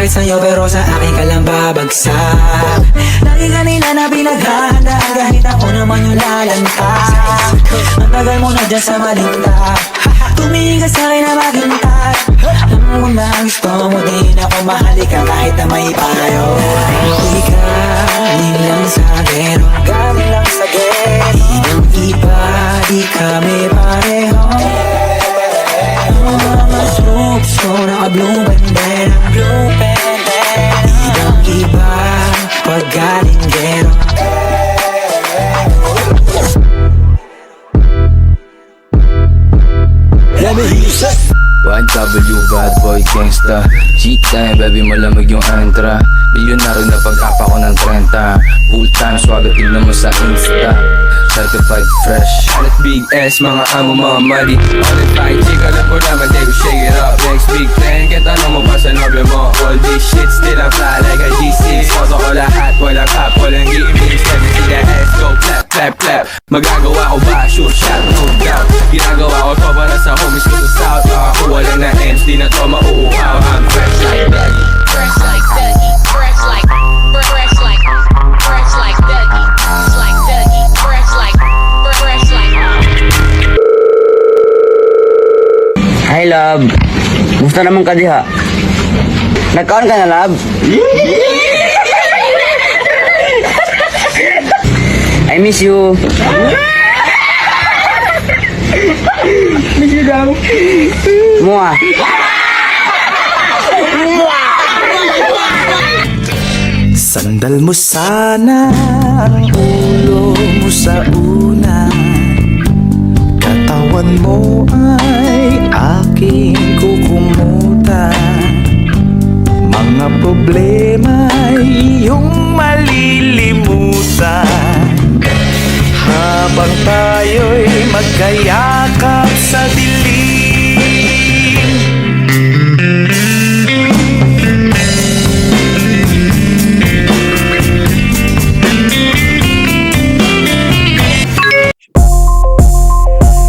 bakit sa'yo pero sa akin ka lang babagsak. Lagi kanila na pinaghahanda, kahit ako naman yung lalanta. Ang tagal mo na dyan sa malinta, tumingin ka sa'kin na maghintay. Alam mo na gusto mo din ako, mahalika kahit na may payo. Di galing lang sa gero, galing lang sa gero. Di nang iba, di kami pareho. Ang mga troops ko naka-blue bandera, blue bandera. Di nang iba, pag galing gero. Let me hear you say 1W bad boy gangsta, G-time baby malamig yung antra. Milyonaryo na pag-apa ko ng 30, full time swag at tignan mo sa Insta. Certified fresh, alat big ass mga amo mga mali. All it fine chick, alam ko naman they will shake it up. Next big plan, kahit ano mo pa sa nobyo mo. All this shit still I fly like a G6. Koto ko lahat, walang cap, walang gimmicks. Let me see that ass go clap, clap, clap. Magagawa ko ba? Sure shot, no doubt. Ginagawa ko to para sa homies ko sa south. Nakakuha lang na ends, di na to mauuhaw. I'm fresh like Dougie, fresh like Dougie, fresh like, fresh like, fresh like Dougie, fresh like Dougie, fresh like, fresh like. Hi love, gusto naman ka diha? Nagkaon ka na love? I miss you. Miss you daw. Mua. Sandal mo sana ang ulo mo sa una, katawan mo ay aking kukumutan. Mga problema ay iyong malilimutan, habang tayo'y magkayakap sa dilim.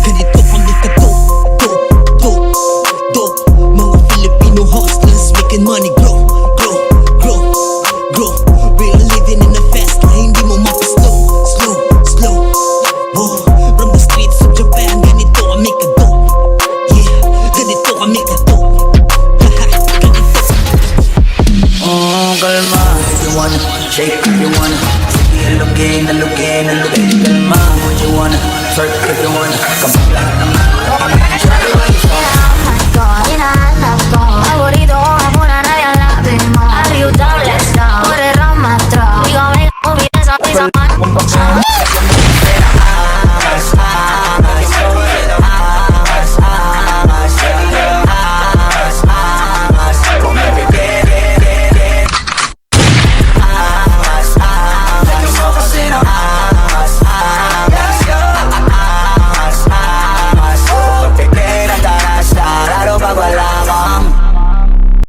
Ganito kami ka-dope. Mga Filipino hustlers making money grow. Real living in a fast lane, di mo mapaslow. Slow. From the streets of Japan, ganito kami ka-dope. Yeah, ganito kami ka-dope. Ganito. Kalma, if you wanna shake, if you wanna sige, alugin, kalma, what you wanna twerk, if you wanna kabala naman.